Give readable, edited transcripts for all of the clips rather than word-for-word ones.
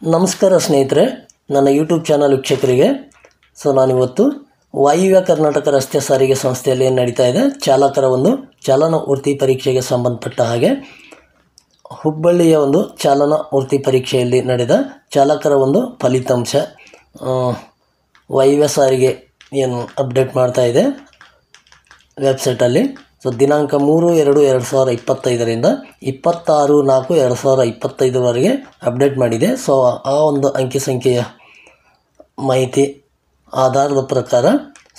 ನಮಸ್ಕಾರ ಸ್ನೇಹಿತರೆ, ನನ್ನ ಯೂಟ್ಯೂಬ್ ಚಾನಲ್ ವೀಕ್ಷಕರಿಗೆ. ನಾನಿವತ್ತು ವಾಯುವ್ಯ ಕರ್ನಾಟಕ ರಸ್ತೆ ಸಾರಿಗೆ ಸಂಸ್ಥೆಯಲ್ಲಿ ಏನು ನಡೀತಾ ಇದೆ, ಚಾಲಕರ ಒಂದು ಚಾಲನಾ ವೃತ್ತಿ ಪರೀಕ್ಷೆಗೆ ಸಂಬಂಧಪಟ್ಟ ಹಾಗೆ ಹುಬ್ಬಳ್ಳಿಯ ಒಂದು ಚಾಲನಾ ವೃತ್ತಿ ಪರೀಕ್ಷೆಯಲ್ಲಿ ನಡೆದ ಚಾಲಕರ ಒಂದು ಫಲಿತಾಂಶ ವಾಯುವ್ಯ ಸಾರಿಗೆ ಏನು ಅಪ್ಡೇಟ್ ಮಾಡ್ತಾ ಇದೆ ವೆಬ್ಸೈಟಲ್ಲಿ. ದಿನಾಂಕ 3/2/2025ರಿಂದ 26/4/2025ವರೆಗೆ ಅಪ್ಡೇಟ್ ಮಾಡಿದೆ. ಆ ಒಂದು ಅಂಕಿ ಸಂಖ್ಯೆಯ ಮಾಹಿತಿ ಆಧಾರದ ಪ್ರಕಾರ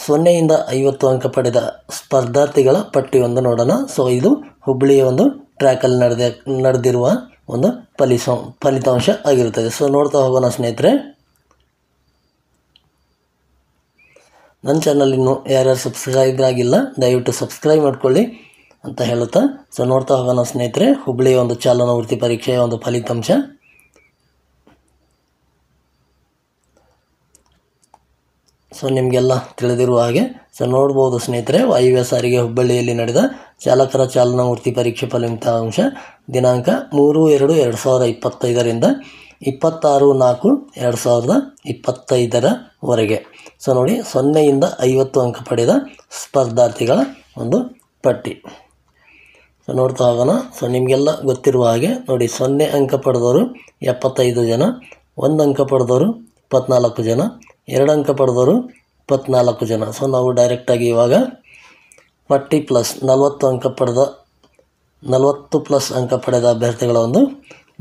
0ಇಂದ 50 ಅಂಕ ಪಡೆದ ಸ್ಪರ್ಧಾರ್ಥಿಗಳ ಪಟ್ಟಿಯೊಂದು ನೋಡೋಣ. ಇದು ಹುಬ್ಬಳ್ಳಿಯ ಒಂದು ಟ್ರ್ಯಾಕಲ್ಲಿ ನಡೆದಿರುವ ಒಂದು ಫಲಿತಾಂಶ ಆಗಿರುತ್ತದೆ. ನೋಡ್ತಾ ಹೋಗೋಣ ಸ್ನೇಹಿತರೆ. ನನ್ನ ಚಾನಲ್ ಇನ್ನೂ ಯಾರ್ಯಾರು ಸಬ್ಸ್ಕ್ರೈಬ್ ಆಗಿಲ್ಲ, ದಯವಿಟ್ಟು ಸಬ್ಸ್ಕ್ರೈಬ್ ಮಾಡ್ಕೊಳ್ಳಿ ಅಂತ ಹೇಳುತ್ತಾ ನೋಡ್ತಾ ಹೋಗೋಣ ಸ್ನೇಹಿತರೆ. ಹುಬ್ಬಳ್ಳಿಯ ಒಂದು ಚಾಲನಾ ವೃತ್ತಿ ಪರೀಕ್ಷೆಯ ಒಂದು ಫಲಿತಾಂಶ. ನಿಮಗೆಲ್ಲ ತಿಳಿದಿರುವ ಹಾಗೆ ನೋಡ್ಬೋದು ಸ್ನೇಹಿತರೆ, ವಾಯುವ್ಯ ಸಾರಿಗೆ ಹುಬ್ಬಳ್ಳಿಯಲ್ಲಿ ನಡೆದ ಚಾಲಕರ ಚಾಲನಾ ವೃತ್ತಿ ಪರೀಕ್ಷೆ ಫಲಿತಾಂಶ ದಿನಾಂಕ 3/2/2025ರಿಂದ 26/4/2025ವರೆಗೆ. ನೋಡಿ, 0ಇಂದ 50 ಅಂಕ ಪಡೆದ ಸ್ಪರ್ಧಾರ್ಥಿಗಳ ಒಂದು ಪಟ್ಟಿ ನೋಡ್ತಾ ಹೋಗೋಣ. ನಿಮಗೆಲ್ಲ ಗೊತ್ತಿರುವ ಹಾಗೆ ನೋಡಿ, 0 ಅಂಕ ಪಡೆದವರು 75 ಜನ, 1 ಅಂಕ ಪಡೆದವರು 24 ಜನ, 2 ಅಂಕ ಪಡೆದವರು 24 ಜನ. ನಾವು ಡೈರೆಕ್ಟಾಗಿ ಇವಾಗ 40 ಪ್ಲಸ್ ಅಂಕ ಪಡೆದ ಅಭ್ಯರ್ಥಿಗಳ ಒಂದು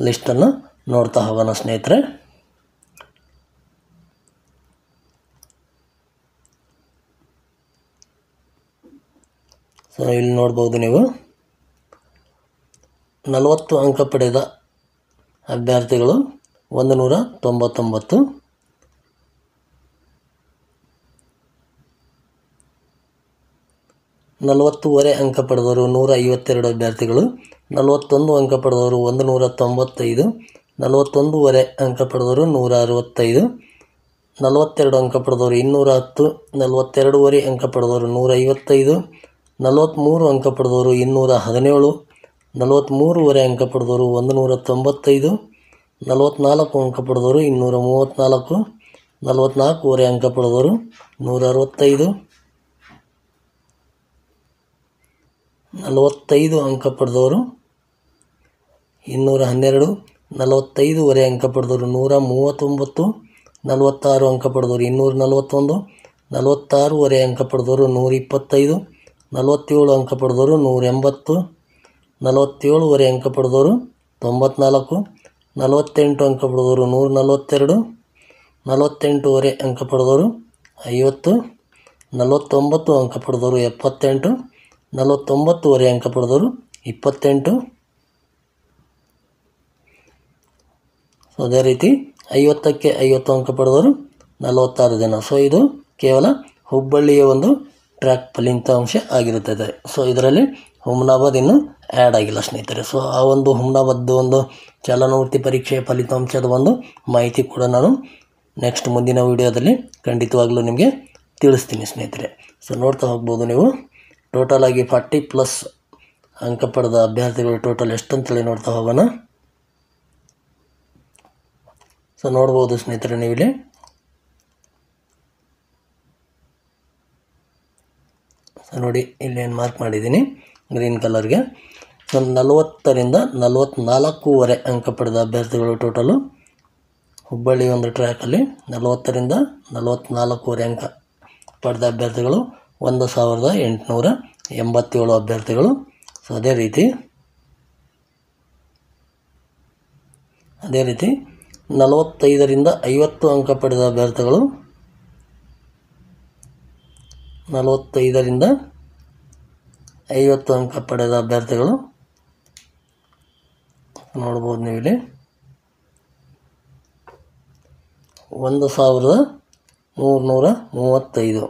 ಲಿಸ್ಟನ್ನು ನೋಡ್ತಾ ಹೋಗೋಣ ಸ್ನೇಹಿತರೆ. ಇಲ್ಲಿ ನೋಡ್ಬೋದು ನೀವು 40 ಅಂಕ ಪಡೆದ ಅಭ್ಯರ್ಥಿಗಳು 199, 40.5 ಅಂಕ ಪಡೆದವರು 152 ಅಭ್ಯರ್ಥಿಗಳು, 41 ಅಂಕ ಪಡೆದವರು 195, 41.5 ಅಂಕ ಪಡೆದವರು 165, 42 ಅಂಕ ಪಡೆದವರು 210, 42.5 ಅಂಕ ಪಡೆದವರು 155, 43 ಅಂಕ ಪಡೆದವರು 217, 43.5 ಅಂಕ ಪಡೆದವರು 195, 44 ಅಂಕ ಪಡೆದವರು 234, 44.5 ಅಂಕ ಪಡೆದವರು 165, 45 ಅಂಕ ಪಡೆದವರು 212, 45.5 ಅಂಕ ಪಡೆದವರು 139, 46 ಅಂಕ ಪಡೆದವರು 241, 46.5 ಅಂಕ ಪಡೆದವರು 125, 47 ಅಂಕ ಪಡೆದವರು 180, 47.5 ಅಂಕ ಪಡೆದವರು 94, 48 ಅಂಕ ಪಡೆದವರು 142, 48.5 ಅಂಕ ಪಡೆದವರು 50, 49 ಅಂಕ ಪಡೆದವರು 78, 49.5 ಅಂಕ ಪಡೆದವರು 28. ಅದೇ ರೀತಿ 50ಕ್ಕೆ 50 ಅಂಕ ಪಡೆದವರು 46 ಜನ. ಇದು ಕೇವಲ ಹುಬ್ಬಳ್ಳಿಯ ಒಂದು ಟ್ರ್ಯಾಕ್ ಫಲಿತಾಂಶ ಆಗಿರುತ್ತದೆ. ಇದರಲ್ಲಿ ಹುಮ್ನಾಬಾದ್ ಇನ್ನೂ ಆ್ಯಡ್ ಆಗಿಲ್ಲ ಸ್ನೇಹಿತರೆ. ಆ ಒಂದು ಹುಮ್ನಾಬಾದ್ ಒಂದು ಚಾಲನಾ ವೃತ್ತಿ ಪರೀಕ್ಷೆಯ ಫಲಿತಾಂಶದ ಒಂದು ಮಾಹಿತಿ ಕೂಡ ನಾನು ನೆಕ್ಸ್ಟ್ ಮುಂದಿನ ವಿಡಿಯೋದಲ್ಲಿ ಖಂಡಿತವಾಗ್ಲೂ ನಿಮಗೆ ತಿಳಿಸ್ತೀನಿ ಸ್ನೇಹಿತರೆ. ನೋಡ್ತಾ ಹೋಗ್ಬೋದು ನೀವು. ಟೋಟಲ್ ಆಗಿ 40+ ಅಂಕ ಪಡೆದ ಅಭ್ಯರ್ಥಿಗಳು ಟೋಟಲ್ ಎಷ್ಟಂತೇಳಿ ನೋಡ್ತಾ ಹೋಗೋಣ. ನೋಡ್ಬೋದು ಸ್ನೇಹಿತರೆ, ನೀವಿಲ್ಲಿ ನೋಡಿ, ಇಲ್ಲೇನು ಮಾರ್ಕ್ ಮಾಡಿದ್ದೀನಿ ಗ್ರೀನ್ ಕಲರ್ಗೆ. 40ರಿಂದ 44.5 ಅಂಕ ಪಡೆದ ಅಭ್ಯರ್ಥಿಗಳು ಟೋಟಲು ಹುಬ್ಬಳ್ಳಿ ಒಂದು ಟ್ರ್ಯಾಕಲ್ಲಿ 40ರಿಂದ 44.5 ಅಂಕ ಪಡೆದ ಅಭ್ಯರ್ಥಿಗಳು 1887 ಅಭ್ಯರ್ಥಿಗಳು. ಅದೇ ರೀತಿ 45ರಿಂದ 50 ಅಂಕ ಪಡೆದ ಅಭ್ಯರ್ಥಿಗಳು 45ರಿಂದ 50 ಅಂಕ ಪಡೆದ ಅಭ್ಯರ್ಥಿಗಳು ನೋಡ್ಬೋದು ನೀವಿಲ್ಲಿ 1335.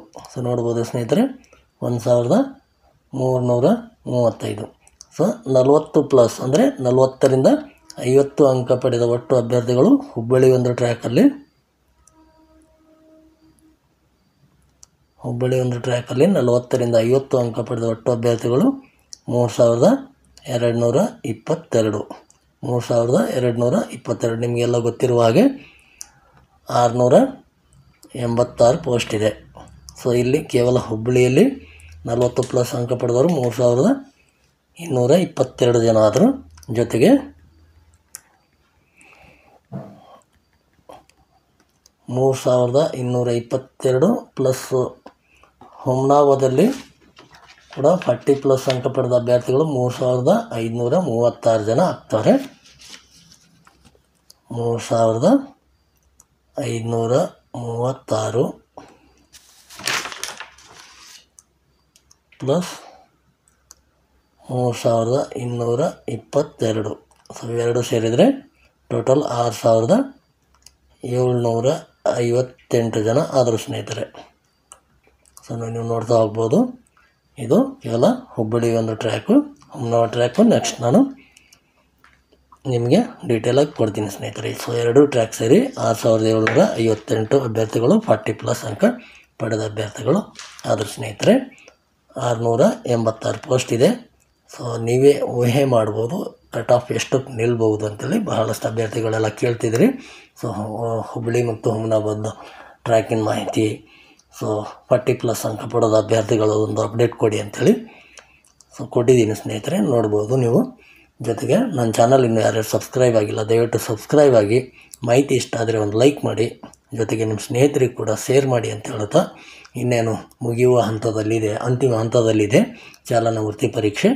ನೋಡ್ಬೋದು ಸ್ನೇಹಿತರೆ, 1335. 40+ ಅಂದರೆ 40ರಿಂದ 50 ಅಂಕ ಪಡೆದ ಒಟ್ಟು ಅಭ್ಯರ್ಥಿಗಳು ಹುಬ್ಬಳ್ಳಿ ಒಂದು ಟ್ರ್ಯಾಕಲ್ಲಿ 40ರಿಂದ 50 ಅಂಕ ಪಡೆದ ಒಟ್ಟು ಅಭ್ಯರ್ಥಿಗಳು 3222. 3222. ನಿಮಗೆಲ್ಲ ಗೊತ್ತಿರುವ ಹಾಗೆ 686 ಪೋಸ್ಟ್ ಇದೆ. ಸೊ ಇಲ್ಲಿ ಕೇವಲ ಹುಬ್ಬಳ್ಳಿಯಲ್ಲಿ 40 ಪ್ಲಸ್ ಅಂಕ ಪಡೆದವರು 3222 ಜನ ಆದರು. ಜೊತೆಗೆ 3222 ಪ್ಲಸ್ ಹುಮ್ನಾಬಾದಲ್ಲಿ ಕೂಡ 40 ಪ್ಲಸ್ ಅಂಕ ಪಡೆದ ಅಭ್ಯರ್ಥಿಗಳು 3536 ಜನ ಆಗ್ತಾರೆ. 3536 ಪ್ಲಸ್ 3222. ಸೊ ಇವೆರಡು ಸೇರಿದರೆ ಟೋಟಲ್ 6758 ಜನ ಆದರು ಸ್ನೇಹಿತರೆ. ಸೊ ನೀವು ನೋಡ್ತಾ ಹೋಗ್ಬೋದು. ಇದು ಕೇವಲ ಹುಬ್ಬಳ್ಳಿ ಒಂದು ಟ್ರ್ಯಾಕು, ಹುಮ್ನಾಬಾದ್ ಟ್ರ್ಯಾಕು. ನೆಕ್ಸ್ಟ್ ನಾನು ನಿಮಗೆ ಡೀಟೇಲಾಗಿ ಕೊಡ್ತೀನಿ ಸ್ನೇಹಿತರೆ. ಸೊ 2 ಟ್ರ್ಯಾಕ್ ಸೇರಿ 6758 ಅಭ್ಯರ್ಥಿಗಳು 40 ಪ್ಲಸ್ ಅಂಕ ಪಡೆದ ಅಭ್ಯರ್ಥಿಗಳು ಆದರು ಸ್ನೇಹಿತರೆ. 686 ಪೋಸ್ಟ್ ಇದೆ. ಸೊ ನೀವೇ ಊಹೆ ಮಾಡ್ಬೋದು ಕಟ್ ಆಫ್ ಎಷ್ಟಕ್ಕೆ ನಿಲ್ಬೋದು ಅಂತೇಳಿ. ಬಹಳಷ್ಟು ಅಭ್ಯರ್ಥಿಗಳೆಲ್ಲ ಕೇಳ್ತಿದ್ರಿ. ಸೊ ಹುಬ್ಬಳ್ಳಿ ಮತ್ತು ಹುಮ್ನಾಬಾದ್ ಟ್ರ್ಯಾಕಿನ ಮಾಹಿತಿ, ಸೊ 40 ಪ್ಲಸ್ ಅಂಕ ಪಡೆದ ಅಭ್ಯರ್ಥಿಗಳು ಒಂದು ಅಪ್ಡೇಟ್ ಕೊಡಿ ಅಂಥೇಳಿ. ಸೊ ಕೊಟ್ಟಿದ್ದೀನಿ ಸ್ನೇಹಿತರೆ, ನೋಡ್ಬೋದು ನೀವು. ಜೊತೆಗೆ ನನ್ನ ಚಾನಲ್ ಇನ್ನೂ ಯಾರ್ಯಾರು ಸಬ್ಸ್ಕ್ರೈಬ್ ಆಗಿಲ್ಲ ದಯವಿಟ್ಟು ಸಬ್ಸ್ಕ್ರೈಬ್ ಆಗಿ. ಮಾಹಿತಿ ಇಷ್ಟ ಆದರೆ ಒಂದು ಲೈಕ್ ಮಾಡಿ, ಜೊತೆಗೆ ನಿಮ್ಮ ಸ್ನೇಹಿತರಿಗೆ ಕೂಡ ಶೇರ್ ಮಾಡಿ ಅಂತ ಹೇಳ್ತಾ, ಇನ್ನೇನು ಮುಗಿಯುವ ಹಂತದಲ್ಲಿದೆ, ಅಂತಿಮ ಹಂತದಲ್ಲಿದೆ ಚಾಲನಾ ವೃತ್ತಿ ಪರೀಕ್ಷೆ.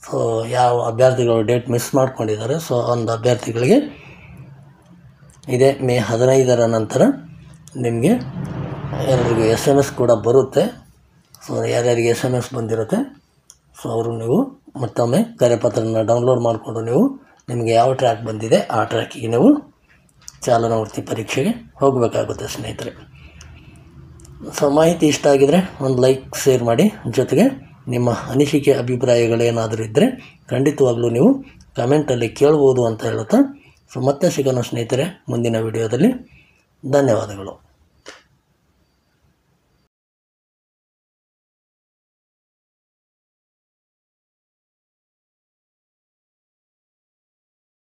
ಸೊ ಯಾವ ಅಭ್ಯರ್ಥಿಗಳು ಡೇಟ್ ಮಿಸ್ ಮಾಡ್ಕೊಂಡಿದ್ದಾರೆ, ಸೊ ಒಂದು ಅಭ್ಯರ್ಥಿಗಳಿಗೆ ಇದೇ ಮೇ 15ರ ನಂತರ ನಿಮಗೆ ಎಲ್ಲರಿಗೂ SMS ಕೂಡ ಬರುತ್ತೆ. ಸೊ ಯಾರ್ಯಾರಿಗೆ SMS ಬಂದಿರುತ್ತೆ ಸೊ ಅವರು ನೀವು ಮತ್ತೊಮ್ಮೆ ಕರೆಪತ್ರನ ಡೌನ್ಲೋಡ್ ಮಾಡಿಕೊಂಡು ನಿಮಗೆ ಯಾವ ಟ್ರ್ಯಾಕ್ ಬಂದಿದೆ ಆ ಟ್ರ್ಯಾಕಿಗೆ ನೀವು ಚಾಲನಾ ವೃತ್ತಿ ಪರೀಕ್ಷೆಗೆ ಹೋಗಬೇಕಾಗುತ್ತೆ ಸ್ನೇಹಿತರೆ. ಸೊ ಮಾಹಿತಿ ಇಷ್ಟ ಆಗಿದರೆ ಒಂದು ಲೈಕ್, ಶೇರ್ ಮಾಡಿ. ಜೊತೆಗೆ ನಿಮ್ಮ ಅನಿಸಿಕೆ ಅಭಿಪ್ರಾಯಗಳೇನಾದರೂ ಇದ್ದರೆ ಖಂಡಿತವಾಗ್ಲೂ ನೀವು ಕಮೆಂಟಲ್ಲಿ ಕೇಳ್ಬೋದು ಅಂತ ಹೇಳುತ್ತಾ, ಸೊ ಮತ್ತೆ ಸಿಗೋಣ ಸ್ನೇಹಿತರೆ ಮುಂದಿನ ವಿಡಿಯೋದಲ್ಲಿ. ಧನ್ಯವಾದಗಳು.